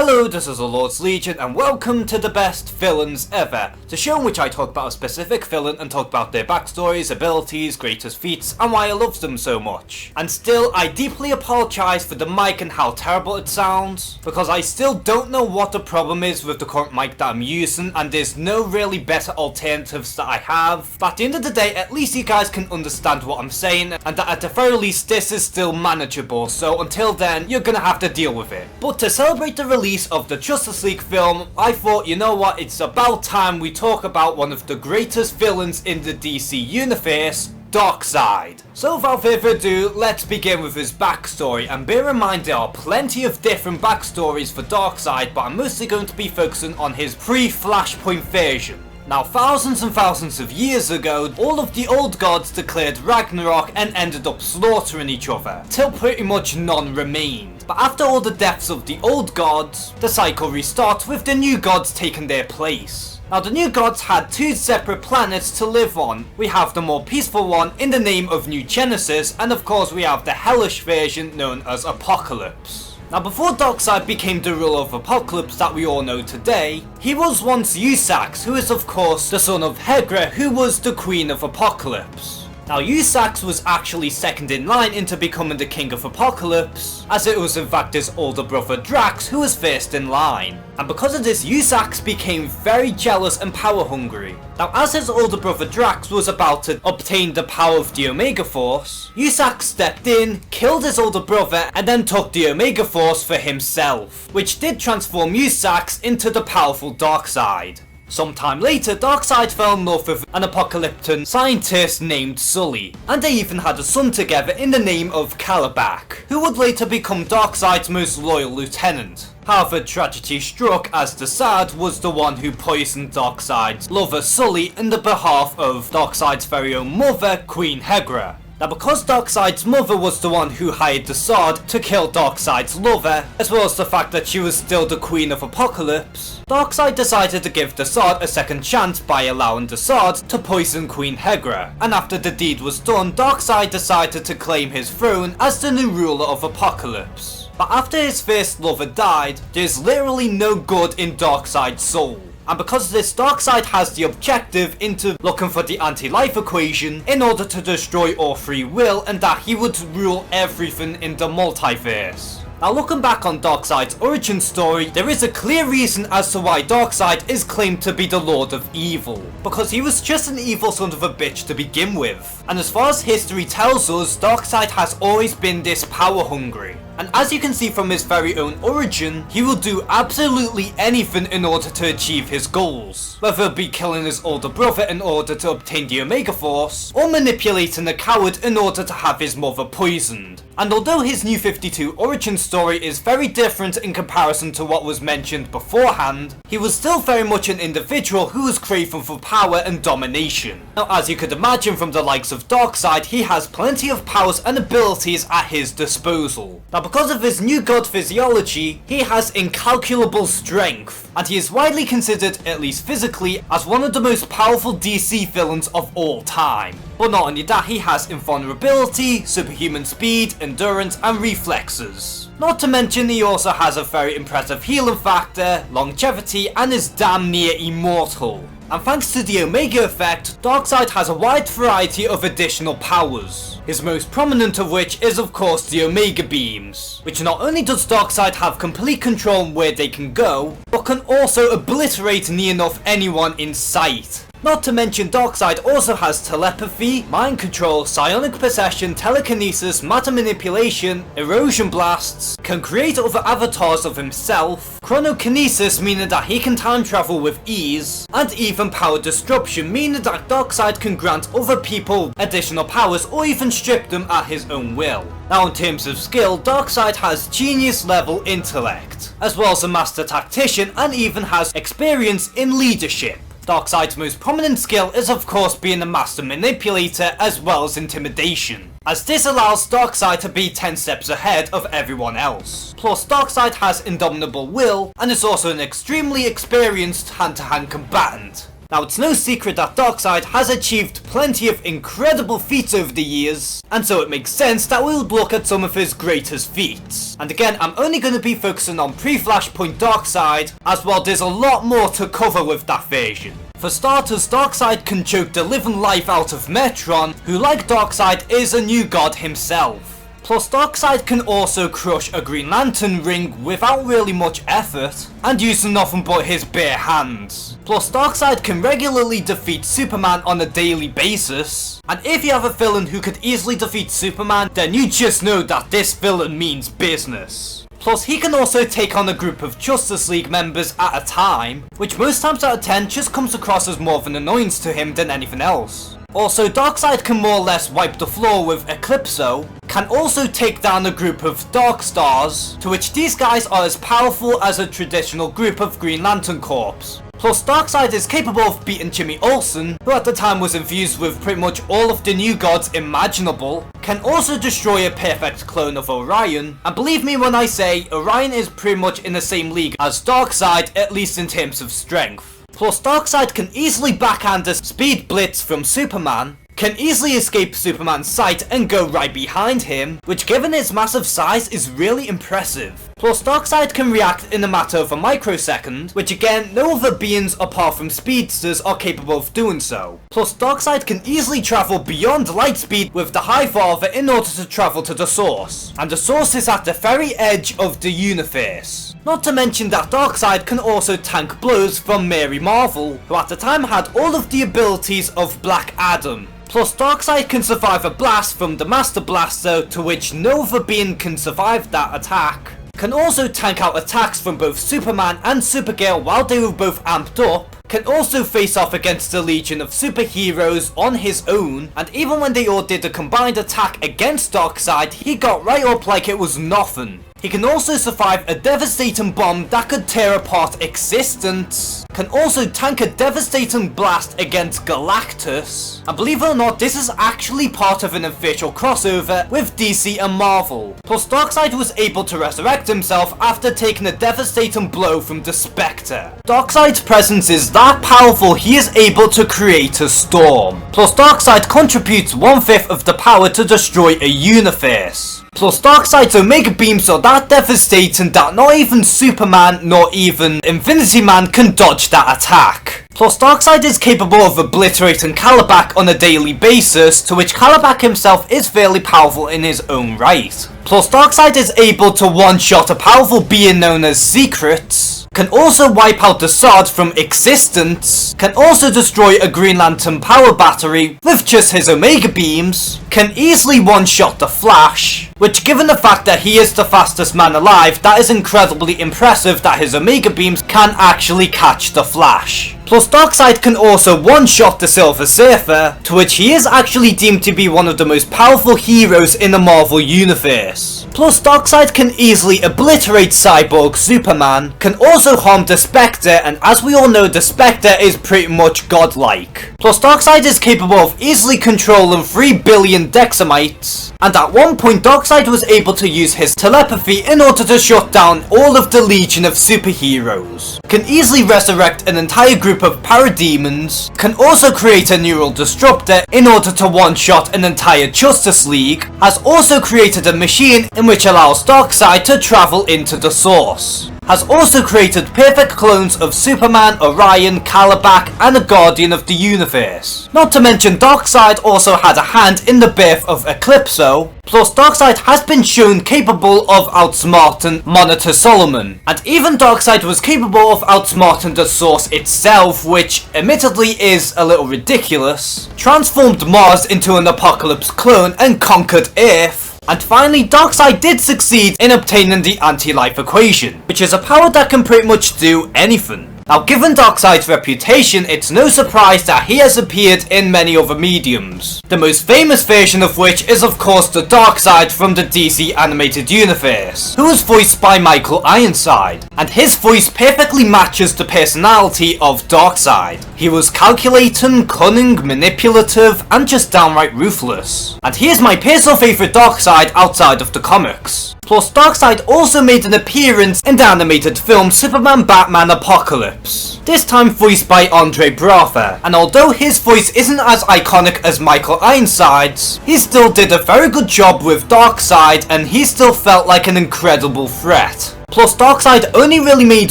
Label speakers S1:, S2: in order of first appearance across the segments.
S1: Hello, this is the Lord's Legion and welcome to the best villains ever, the show in which I talk about a specific villain and talk about their backstories, abilities, greatest feats and why I love them so much. And still, I deeply apologise for the mic and how terrible it sounds, because I still don't know what the problem is with the current mic that I'm using and there's no really better alternatives that I have. But at the end of the day, at least you guys can understand what I'm saying and that at the very least this is still manageable, so until then, you're gonna have to deal with it. But to celebrate the release of the Justice League film, I thought, you know what, it's about time we talk about one of the greatest villains in the DC universe, Darkseid. So without further ado, let's begin with his backstory, and bear in mind there are plenty of different backstories for Darkseid, but I'm mostly going to be focusing on his pre-Flashpoint version. Now, thousands and thousands of years ago, all of the old gods declared Ragnarok and ended up slaughtering each other, till pretty much none remained. But after all the deaths of the old gods, the cycle restarts with the new gods taking their place. Now, the new gods had two separate planets to live on. We have the more peaceful one in the name of New Genesis, and of course we have the hellish version known as Apocalypse. Now, before Darkseid became the ruler of Apocalypse that we all know today, he was once Usax, who is of course the son of Hegra, who was the Queen of Apocalypse. Now, Usax was actually second in line into becoming the King of Apocalypse, as it was in fact his older brother Drax who was first in line. And because of this, Usax became very jealous and power hungry. Now, as his older brother Drax was about to obtain the power of the Omega Force, Usax stepped in, killed his older brother, and then took the Omega Force for himself, which did transform Usax into the powerful Darkseid. Sometime later, Darkseid fell in love with an apocalyptic scientist named Sully, and they even had a son together in the name of Kalibak, who would later become Darkseid's most loyal lieutenant. However, tragedy struck as Darkseid was the one who poisoned Darkseid's lover Sully in the behalf of Darkseid's very own mother, Queen Hegra. Now, because Darkseid's mother was the one who hired Darkseid to kill Darkseid's lover, as well as the fact that she was still the Queen of Apocalypse, Darkseid decided to give Darkseid a second chance by allowing Darkseid to poison Queen Hegra, and after the deed was done, Darkseid decided to claim his throne as the new ruler of Apocalypse. But after his first lover died, there's literally no good in Darkseid's soul. And because of this, Darkseid has the objective into looking for the anti-life equation in order to destroy all free will, and that he would rule everything in the multiverse. Now, looking back on Darkseid's origin story, there is a clear reason as to why Darkseid is claimed to be the Lord of Evil. Because he was just an evil son of a bitch to begin with. And as far as history tells us, Darkseid has always been this power hungry. And as you can see from his very own origin, he will do absolutely anything in order to achieve his goals. Whether it be killing his older brother in order to obtain the Omega Force, or manipulating a coward in order to have his mother poisoned. And although his New 52 origin story is very different in comparison to what was mentioned beforehand, he was still very much an individual who was craving for power and domination. Now, as you could imagine from the likes of Darkseid, he has plenty of powers and abilities at his disposal. Now, because of his new god physiology, he has incalculable strength, and he is widely considered, at least physically, as one of the most powerful DC villains of all time. But not only that, he has invulnerability, superhuman speed, endurance and reflexes. Not to mention he also has a very impressive healing factor, longevity and is damn near immortal. And thanks to the Omega effect, Darkseid has a wide variety of additional powers, his most prominent of which is of course the Omega beams, which not only does Darkseid have complete control on where they can go, but can also obliterate near enough anyone in sight. Not to mention, Darkseid also has telepathy, mind control, psionic possession, telekinesis, matter manipulation, erosion blasts, can create other avatars of himself, chronokinesis meaning that he can time travel with ease, and even power disruption meaning that Darkseid can grant other people additional powers or even strip them at his own will. Now, in terms of skill, Darkseid has genius level intellect, as well as a master tactician, and even has experience in leadership. Darkseid's most prominent skill is of course being a master manipulator as well as intimidation, as this allows Darkseid to be 10 steps ahead of everyone else. Plus, Darkseid has indomitable will and is also an extremely experienced hand-to-hand combatant. Now it's no secret that Darkseid has achieved plenty of incredible feats over the years, and so it makes sense that we'll look at some of his greatest feats. And again, I'm only going to be focusing on pre-Flashpoint Darkseid, as well there's a lot more to cover with that version. For starters, Darkseid can choke the living life out of Metron, who like Darkseid is a new god himself. Plus Darkseid can also crush a Green Lantern ring without really much effort, and using nothing but his bare hands. Plus Darkseid can regularly defeat Superman on a daily basis, and if you have a villain who could easily defeat Superman, then you just know that this villain means business. Plus he can also take on a group of Justice League members at a time, which most times out of 10 just comes across as more of an annoyance to him than anything else. Also, Darkseid can more or less wipe the floor with Eclipso, can also take down a group of Dark Stars, to which these guys are as powerful as a traditional group of Green Lantern Corps. Plus Darkseid is capable of beating Jimmy Olsen, who at the time was infused with pretty much all of the new gods imaginable, can also destroy a perfect clone of Orion, and believe me when I say Orion is pretty much in the same league as Darkseid, at least in terms of strength. Plus Darkseid can easily backhand a speed blitz from Superman, can easily escape Superman's sight and go right behind him, which given his massive size is really impressive. Plus Darkseid can react in a matter of a microsecond, which again no other beings apart from speedsters are capable of doing so. Plus Darkseid can easily travel beyond light speed with the High Father in order to travel to the source, and the source is at the very edge of the universe. Not to mention that Darkseid can also tank blows from Mary Marvel, who at the time had all of the abilities of Black Adam. Plus Darkseid can survive a blast from the Master Blaster, to which no other being can survive that attack. Can also tank out attacks from both Superman and Supergirl while they were both amped up. Can also face off against a legion of superheroes on his own, and even when they all did a combined attack against Darkseid, he got right up like it was nothing. He can also survive a devastating bomb that could tear apart existence, can also tank a devastating blast against Galactus, and believe it or not, this is actually part of an official crossover with DC and Marvel. Plus Darkseid was able to resurrect himself after taking a devastating blow from the Spectre. Darkseid's presence is that powerful he is able to create a storm. Plus Darkseid contributes 1/5 of the power to destroy a universe. Plus Darkseid's Omega beams are that devastating that not even Superman nor even Infinity Man can dodge that attack. Plus Darkseid is capable of obliterating Kalibak on a daily basis, to which Kalibak himself is fairly powerful in his own right. Plus Darkseid is able to one-shot a powerful being known as Secrets, can also wipe out the Sword from existence, can also destroy a Green Lantern power battery with just his Omega beams, can easily one-shot the Flash, which given the fact that he is the fastest man alive, that is incredibly impressive that his Omega beams can actually catch the Flash. Plus Darkseid can also one-shot the Silver Surfer, to which he is actually deemed to be one of the most powerful heroes in the Marvel Universe. Plus Darkseid can easily obliterate Cyborg Superman, can also harm the Spectre, and as we all know the Spectre is pretty much godlike. Plus Darkseid is capable of easily controlling 3 billion Dexamites, and at one point Darkseid was able to use his telepathy in order to shut down all of the legion of superheroes, can easily resurrect an entire group of parademons, can also create a neural disruptor in order to one-shot an entire Justice League, has also created a machine in which allows Darkseid to travel into the source, has also created perfect clones of Superman, Orion, Kalibak, and a Guardian of the Universe. Not to mention Darkseid also had a hand in the birth of Eclipso. Plus Darkseid has been shown capable of outsmarting Monitor Solomon, and even Darkseid was capable of outsmarting the Source itself, which admittedly is a little ridiculous, transformed Mars into an Apocalypse clone and conquered Earth. And finally, Darkseid did succeed in obtaining the anti-life equation, which is a power that can pretty much do anything. Now, given Darkseid's reputation, it's no surprise that he has appeared in many other mediums, the most famous version of which is of course the Darkseid from the DC animated universe, who was voiced by Michael Ironside, and his voice perfectly matches the personality of Darkseid. He was calculating, cunning, manipulative, and just downright ruthless. And he is my personal favourite Darkseid outside of the comics. Plus, Darkseid also made an appearance in the animated film Superman Batman Apocalypse, this time voiced by Andre Braugher, and although his voice isn't as iconic as Michael Ironside's, he still did a very good job with Darkseid and he still felt like an incredible threat. Plus, Darkseid only really made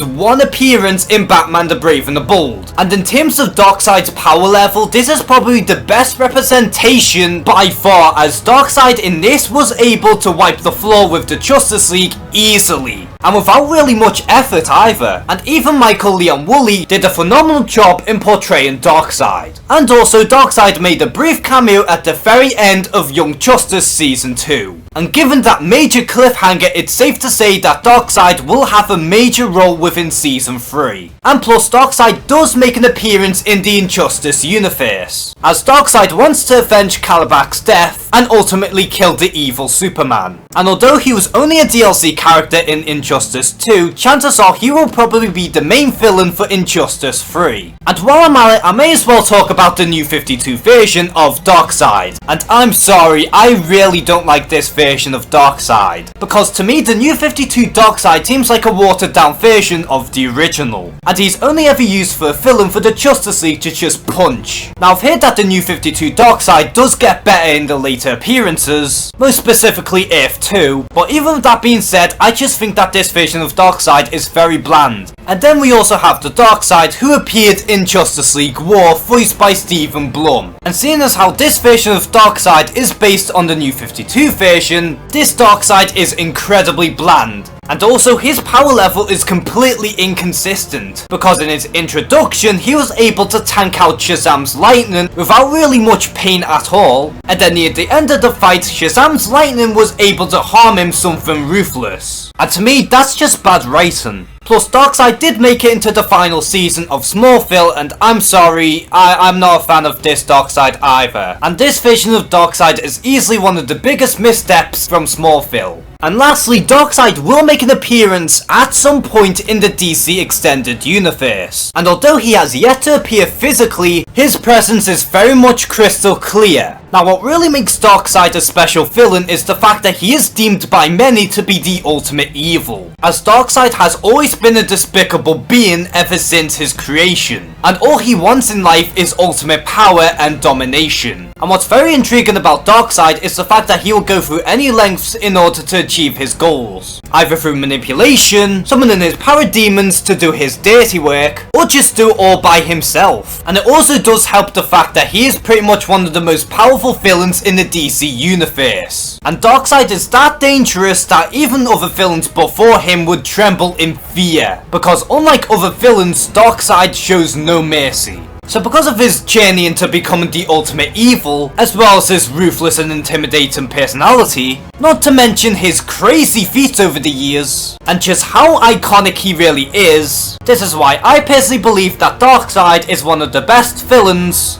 S1: one appearance in Batman the Brave and the Bold, and in terms of Darkseid's power level, this is probably the best representation by far, as Darkseid in this was able to wipe the floor with the Justice League easily, and without really much effort either, and even Michael Leon Woolley did a phenomenal job in portraying Darkseid. And also, Darkseid made a brief cameo at the very end of Young Justice Season 2. And given that major cliffhanger, it's safe to say that Darkseid will have a major role within Season 3. And plus, Darkseid does make an appearance in the Injustice universe, as Darkseid wants to avenge Kalibak's death and ultimately kill the evil Superman. And although he was only a DLC character in Injustice 2, chances are he will probably be the main villain for Injustice 3. And while I'm at it, I may as well talk about the new 52 version of Darkseid. And I'm sorry, I really don't like this version of Darkseid, because to me the new 52 Darkseid seems like a watered down version of the original, and he's only ever used for a villain for the Justice League to just punch. Now, I've heard that the new 52 Darkseid does get better in the later appearances, most specifically Earth 2, but even with that being said, I just think that this version of Darkseid is very bland. And then we also have the Darkseid who appeared in Justice League War, voiced by Stephen Blum. And seeing as how this version of Darkseid is based on the new 52 version, this Darkseid is incredibly bland. And also, his power level is completely inconsistent, because in his introduction he was able to tank out Shazam's lightning without really much pain at all, and then near the end of the fight Shazam's lightning was able to harm him something ruthless. And to me, that's just bad writing. Plus, Darkseid did make it into the final season of Smallville, and I'm sorry, I'm not a fan of this Darkseid either. And this version of Darkseid is easily one of the biggest missteps from Smallville. And lastly, Darkseid will make an appearance at some point in the DC Extended Universe. And although he has yet to appear physically, his presence is very much crystal clear. Now, what really makes Darkseid a special villain is the fact that he is deemed by many to be the ultimate evil, as Darkseid has always been a despicable being ever since his creation, and all he wants in life is ultimate power and domination. And what's very intriguing about Darkseid is the fact that he will go through any lengths in order to achieve his goals, either through manipulation, summoning his power demons to do his dirty work, or just do it all by himself. And it also does help the fact that he is pretty much one of the most powerful villains in the DC universe. And Darkseid is that dangerous that even other villains before him would tremble in fear, because unlike other villains, Darkseid shows no mercy. So because of his journey into becoming the ultimate evil, as well as his ruthless and intimidating personality, not to mention his crazy feats over the years, and just how iconic he really is, this is why I personally believe that Darkseid is one of the best villains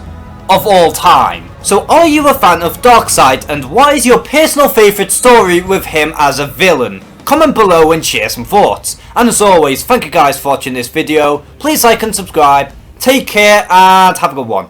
S1: of all time. So are you a fan of Darkseid, and what is your personal favourite story with him as a villain? Comment below and share some thoughts. And as always, thank you guys for watching this video. Please like and subscribe. Take care and have a good one.